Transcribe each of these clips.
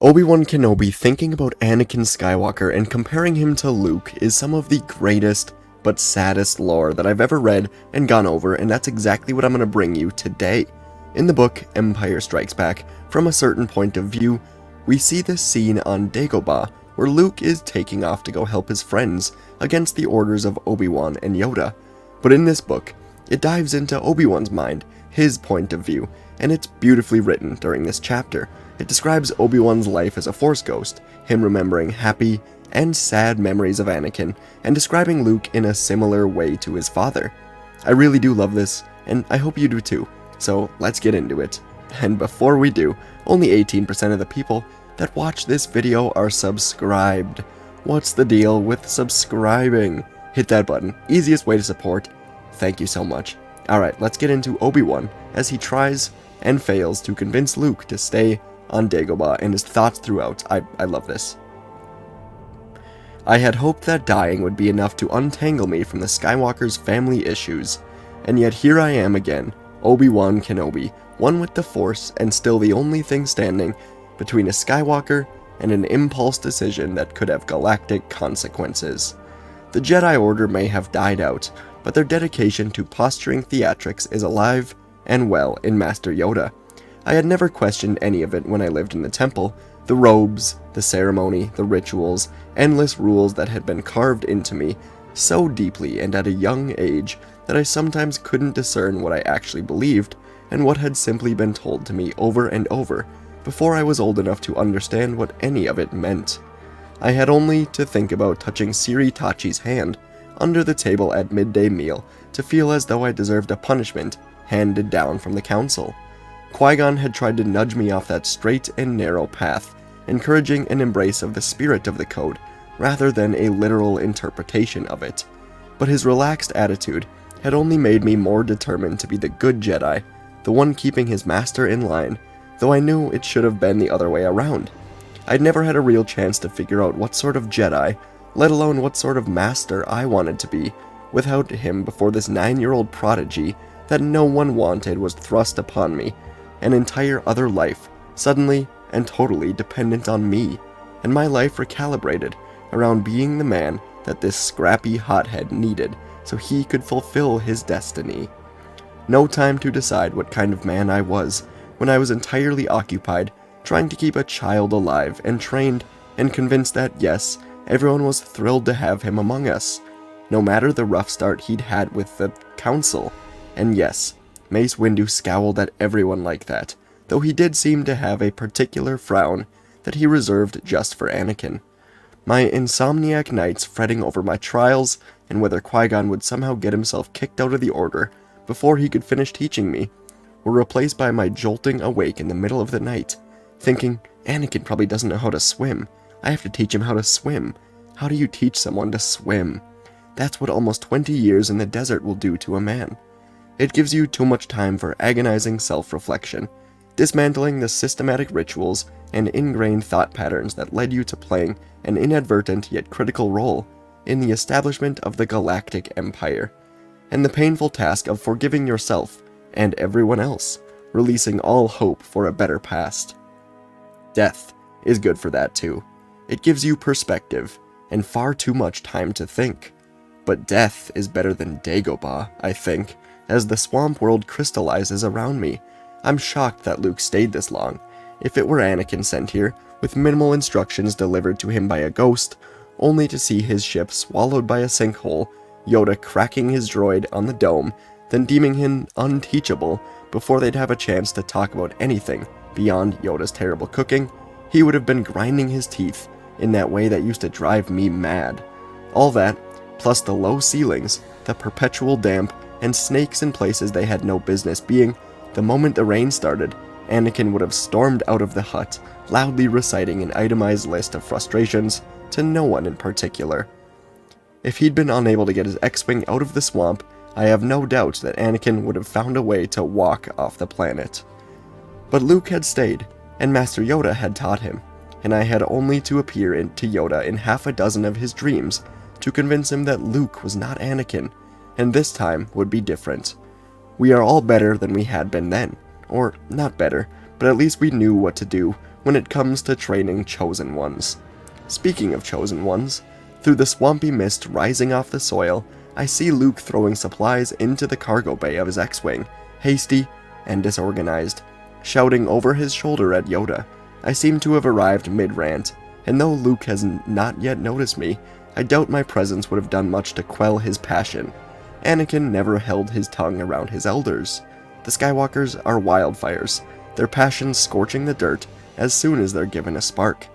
Obi-Wan Kenobi thinking about Anakin Skywalker and comparing him to Luke is some of the greatest but saddest lore that I've ever read and gone over, and that's exactly what I'm going to bring you today. In the book Empire Strikes Back, from a certain point of view, we see this scene on Dagobah where Luke is taking off to go help his friends against the orders of Obi-Wan and Yoda. But in this book, it dives into Obi-Wan's mind, his point of view, and it's beautifully written during this chapter. It describes Obi-Wan's life as a Force ghost, him remembering happy and sad memories of Anakin, and describing Luke in a similar way to his father. I really do love this, and I hope you do too, so let's get into it. And before we do, only 18% of the people that watch this video are subscribed. What's the deal with subscribing? Hit that button, easiest way to support. Thank you so much. Alright, let's get into Obi-Wan as he tries and fails to convince Luke to stay on Dagobah and his thoughts throughout. I love this. I had hoped that dying would be enough to untangle me from the Skywalker's family issues, and yet here I am again, Obi-Wan Kenobi, one with the Force and still the only thing standing between a Skywalker and an impulse decision that could have galactic consequences. The Jedi Order may have died out, but their dedication to posturing theatrics is alive and well in Master Yoda. I had never questioned any of it when I lived in the temple. The robes, the ceremony, the rituals, endless rules that had been carved into me so deeply and at a young age that I sometimes couldn't discern what I actually believed and what had simply been told to me over and over before I was old enough to understand what any of it meant. I had only to think about touching Siri Tachi's hand under the table at midday meal to feel as though I deserved a punishment handed down from the council. Qui-Gon had tried to nudge me off that straight and narrow path, encouraging an embrace of the spirit of the code, rather than a literal interpretation of it. But his relaxed attitude had only made me more determined to be the good Jedi, the one keeping his master in line, though I knew it should have been the other way around. I'd never had a real chance to figure out what sort of Jedi, let alone what sort of master I wanted to be, without him before this 9-year-old prodigy that no one wanted was thrust upon me, an entire other life, suddenly and totally dependent on me, and my life recalibrated around being the man that this scrappy hothead needed so he could fulfill his destiny. No time to decide what kind of man I was when I was entirely occupied trying to keep a child alive and trained and convinced that yes, everyone was thrilled to have him among us, no matter the rough start he'd had with the council. And yes, Mace Windu scowled at everyone like that, though he did seem to have a particular frown that he reserved just for Anakin. My insomniac nights fretting over my trials and whether Qui-Gon would somehow get himself kicked out of the Order before he could finish teaching me were replaced by my jolting awake in the middle of the night, thinking, Anakin probably doesn't know how to swim. I have to teach him how to swim. How do you teach someone to swim? That's what almost 20 years in the desert will do to a man. It gives you too much time for agonizing self-reflection, dismantling the systematic rituals and ingrained thought patterns that led you to playing an inadvertent yet critical role in the establishment of the Galactic Empire, and the painful task of forgiving yourself and everyone else, releasing all hope for a better past. Death is good for that too. It gives you perspective and far too much time to think. But death is better than Dagobah, I think, as the swamp world crystallizes around me. I'm shocked that Luke stayed this long. If it were Anakin sent here, with minimal instructions delivered to him by a ghost, only to see his ship swallowed by a sinkhole, Yoda cracking his droid on the dome, then deeming him unteachable before they'd have a chance to talk about anything beyond Yoda's terrible cooking, he would have been grinding his teeth in that way that used to drive me mad. All that, plus the low ceilings, the perpetual damp, and snakes in places they had no business being, the moment the rain started, Anakin would have stormed out of the hut, loudly reciting an itemized list of frustrations to no one in particular. If he'd been unable to get his X-Wing out of the swamp, I have no doubt that Anakin would have found a way to walk off the planet. But Luke had stayed, and Master Yoda had taught him, and I had only to appear to Yoda in half a dozen of his dreams to convince him that Luke was not Anakin, and this time would be different. We are all better than we had been then, or not better, but at least we knew what to do when it comes to training chosen ones. Speaking of chosen ones, through the swampy mist rising off the soil, I see Luke throwing supplies into the cargo bay of his X-Wing, hasty and disorganized, shouting over his shoulder at Yoda. I seem to have arrived mid-rant, and though Luke has not yet noticed me, I doubt my presence would have done much to quell his passion. Anakin never held his tongue around his elders. The Skywalkers are wildfires, their passions scorching the dirt as soon as they're given a spark.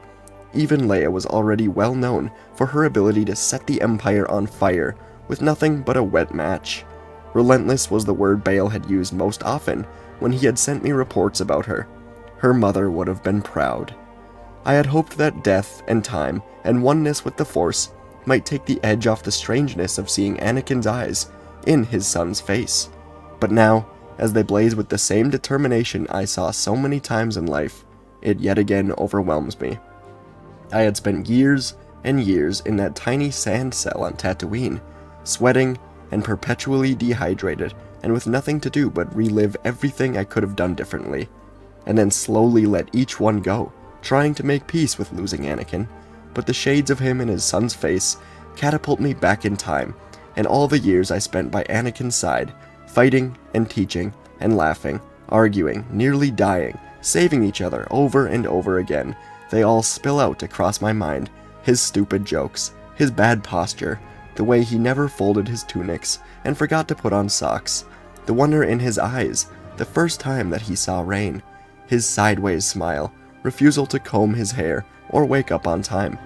Even Leia was already well known for her ability to set the Empire on fire with nothing but a wet match. Relentless was the word Bail had used most often when he had sent me reports about her. Her mother would have been proud. I had hoped that death and time and oneness with the Force might take the edge off the strangeness of seeing Anakin's eyes in his son's face. But now, as they blaze with the same determination I saw so many times in life, it yet again overwhelms me. I had spent years and years in that tiny sand cell on Tatooine, sweating and perpetually dehydrated, and with nothing to do but relive everything I could have done differently, and then slowly let each one go, trying to make peace with losing Anakin. But the shades of him in his son's face catapult me back in time, and all the years I spent by Anakin's side, fighting and teaching and laughing, arguing, nearly dying, saving each other over and over again, they all spill out across my mind. His stupid jokes, his bad posture, the way he never folded his tunics and forgot to put on socks, the wonder in his eyes the first time that he saw rain, his sideways smile, refusal to comb his hair or wake up on time,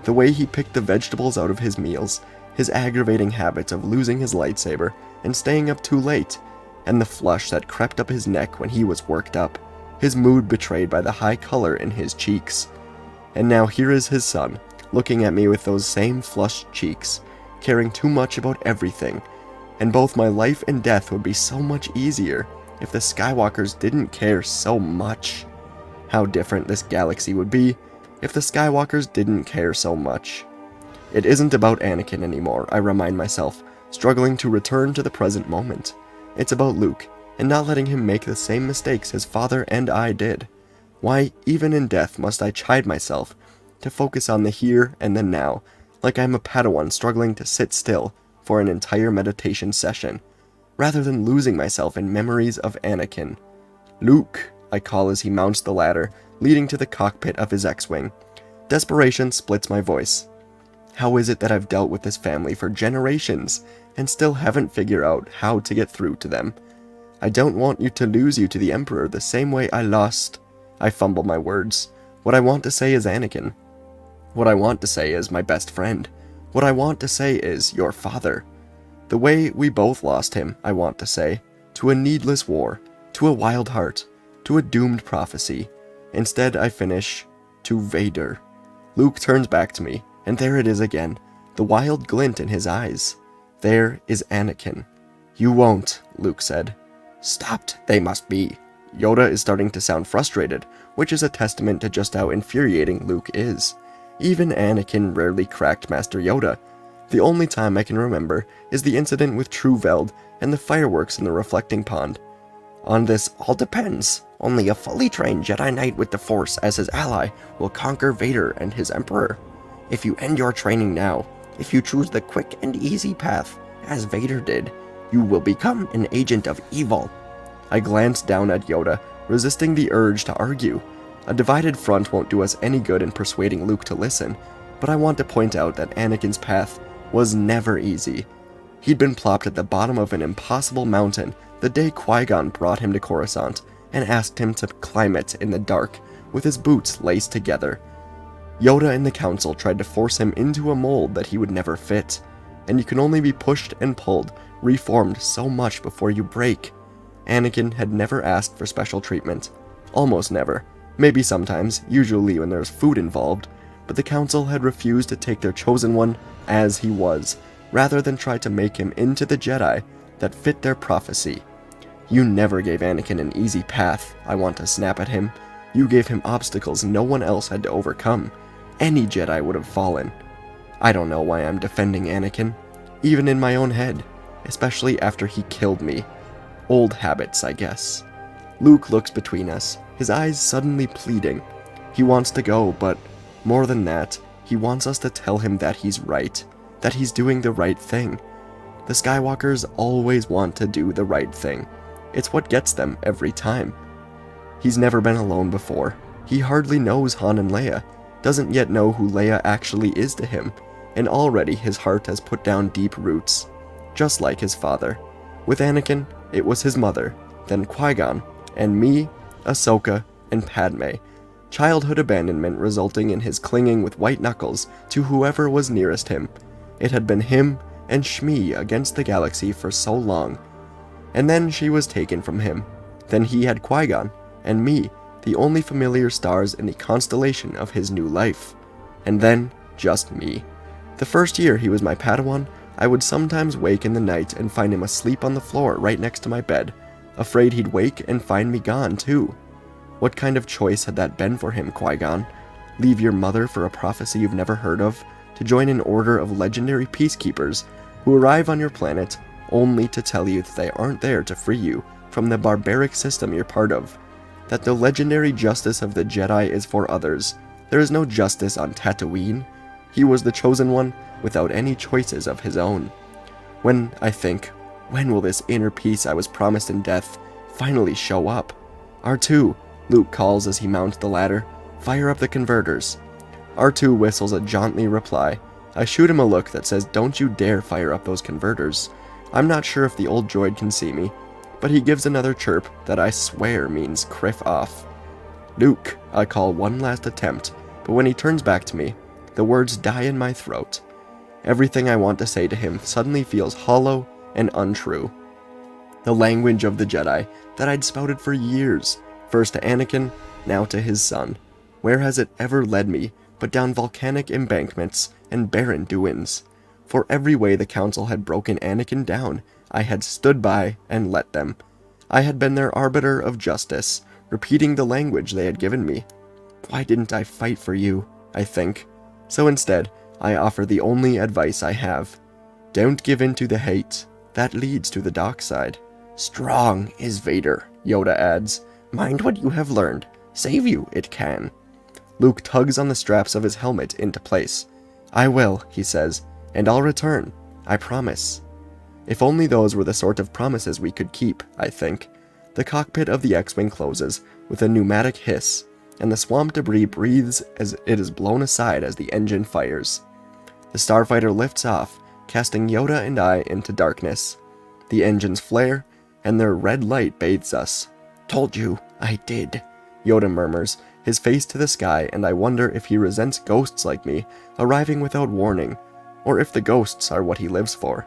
the way he picked the vegetables out of his meals, his aggravating habits of losing his lightsaber and staying up too late, and the flush that crept up his neck when he was worked up, his mood betrayed by the high color in his cheeks. And now here is his son, looking at me with those same flushed cheeks, caring too much about everything, and both my life and death would be so much easier if the Skywalkers didn't care so much. How different this galaxy would be if the Skywalkers didn't care so much. It isn't about Anakin anymore, I remind myself, struggling to return to the present moment. It's about Luke, and not letting him make the same mistakes his father and I did. Why, even in death, must I chide myself to focus on the here and the now, like I'm a Padawan struggling to sit still for an entire meditation session, rather than losing myself in memories of Anakin. Luke, I call as he mounts the ladder leading to the cockpit of his X-Wing. Desperation splits my voice. How is it that I've dealt with this family for generations and still haven't figured out how to get through to them? I don't want you to lose you to the Emperor the same way I lost. I fumble my words. What I want to say is Anakin. What I want to say is my best friend. What I want to say is your father. The way we both lost him, I want to say. To a needless war. To a wild heart. To a doomed prophecy. Instead, I finish, to Vader. Luke turns back to me, and there it is again, the wild glint in his eyes. There is Anakin. You won't, Luke said. Stopped, they must be. Yoda is starting to sound frustrated, which is a testament to just how infuriating Luke is. Even Anakin rarely cracked Master Yoda. The only time I can remember is the incident with True Veld and the fireworks in the reflecting pond. On this all depends. Only a fully trained Jedi Knight with the Force as his ally will conquer Vader and his Emperor. If you end your training now, if you choose the quick and easy path, as Vader did, you will become an agent of evil. I glanced down at Yoda, resisting the urge to argue. A divided front won't do us any good in persuading Luke to listen, but I want to point out that Anakin's path was never easy. He'd been plopped at the bottom of an impossible mountain the day Qui-Gon brought him to Coruscant and asked him to climb it in the dark with his boots laced together. Yoda and the Council tried to force him into a mold that he would never fit, and you can only be pushed and pulled, reformed so much before you break. Anakin had never asked for special treatment. Almost never. Maybe sometimes, usually when there's food involved, but the Council had refused to take their chosen one as he was, rather than try to make him into the Jedi that fit their prophecy. You never gave Anakin an easy path, I want to snap at him. You gave him obstacles no one else had to overcome. Any Jedi would have fallen. I don't know why I'm defending Anakin, even in my own head, especially after he killed me. Old habits, I guess. Luke looks between us, his eyes suddenly pleading. He wants to go, but more than that, he wants us to tell him that he's right, that he's doing the right thing. The Skywalkers always want to do the right thing. It's what gets them every time. He's never been alone before. He hardly knows Han and Leia, doesn't yet know who Leia actually is to him, and already his heart has put down deep roots, just like his father. With Anakin, it was his mother, then Qui-Gon, and me, Ahsoka, and Padme. Childhood abandonment resulting in his clinging with white knuckles to whoever was nearest him. It had been him and Shmi against the galaxy for so long. And then she was taken from him. Then he had Qui-Gon, and me, the only familiar stars in the constellation of his new life. And then, just me. The first year he was my Padawan, I would sometimes wake in the night and find him asleep on the floor right next to my bed, afraid he'd wake and find me gone too. What kind of choice had that been for him, Qui-Gon? Leave your mother for a prophecy you've never heard of, to join an order of legendary peacekeepers who arrive on your planet only to tell you that they aren't there to free you from the barbaric system you're part of, that the legendary justice of the Jedi is for others. There is no justice on Tatooine. He was the chosen one without any choices of his own. When will this inner peace I was promised in death finally show up? R2, Luke calls as he mounts the ladder. Fire up the converters. R2 whistles a jauntly reply. I shoot him a look that says, don't you dare fire up those converters. I'm not sure if the old droid can see me, but he gives another chirp that I swear means criff off. Luke, I call one last attempt, but when he turns back to me, the words die in my throat. Everything I want to say to him suddenly feels hollow and untrue. The language of the Jedi that I'd spouted for years, first to Anakin, now to his son. Where has it ever led me but down volcanic embankments and barren duins? For every way the Council had broken Anakin down, I had stood by and let them. I had been their arbiter of justice, repeating the language they had given me. Why didn't I fight for you, I think? So instead, I offer the only advice I have. Don't give in to the hate. That leads to the dark side. Strong is Vader, Yoda adds. Mind what you have learned. Save you, it can. Luke tugs on the straps of his helmet into place. I will, he says, and I'll return. I promise. If only those were the sort of promises we could keep, I think. The cockpit of the X-Wing closes with a pneumatic hiss, and the swamp debris breathes as it is blown aside as the engine fires. The starfighter lifts off, casting Yoda and I into darkness. The engines flare, and their red light bathes us. Told you, I did, Yoda murmurs, his face to the sky, and I wonder if he resents ghosts like me, arriving without warning, or if the ghosts are what he lives for.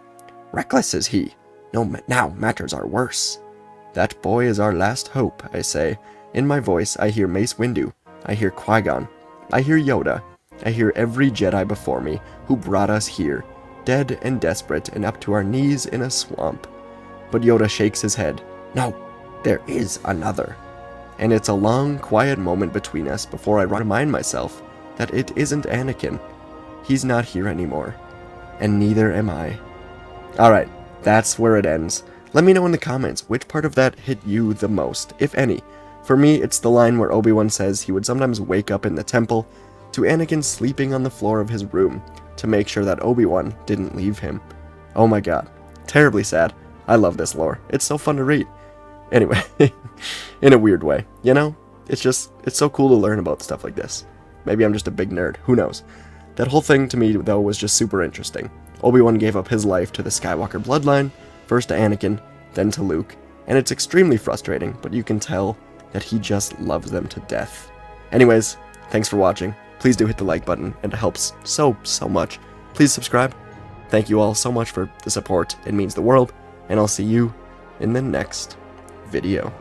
Reckless is he. No, now matters are worse. That boy is our last hope, I say. In my voice, I hear Mace Windu. I hear Qui-Gon. I hear Yoda. I hear every Jedi before me who brought us here, dead and desperate and up to our knees in a swamp. But Yoda shakes his head. No, there is another. And it's a long, quiet moment between us before I remind myself that it isn't Anakin. He's not here anymore. And neither am I. Alright, that's where it ends. Let me know in the comments which part of that hit you the most, if any. For me, it's the line where Obi-Wan says he would sometimes wake up in the temple, to Anakin sleeping on the floor of his room, to make sure that Obi-Wan didn't leave him. Oh my god. Terribly sad. I love this lore. It's so fun to read. Anyway, in a weird way, you know? It's so cool to learn about stuff like this. Maybe I'm just a big nerd, who knows? That whole thing to me, though, was just super interesting. Obi-Wan gave up his life to the Skywalker bloodline, first to Anakin, then to Luke, and it's extremely frustrating, but you can tell that he just loves them to death. Anyways, thanks for watching. Please do hit the like button, and it helps so much. Please subscribe. Thank you all so much for the support. It means the world, and I'll see you in the next video.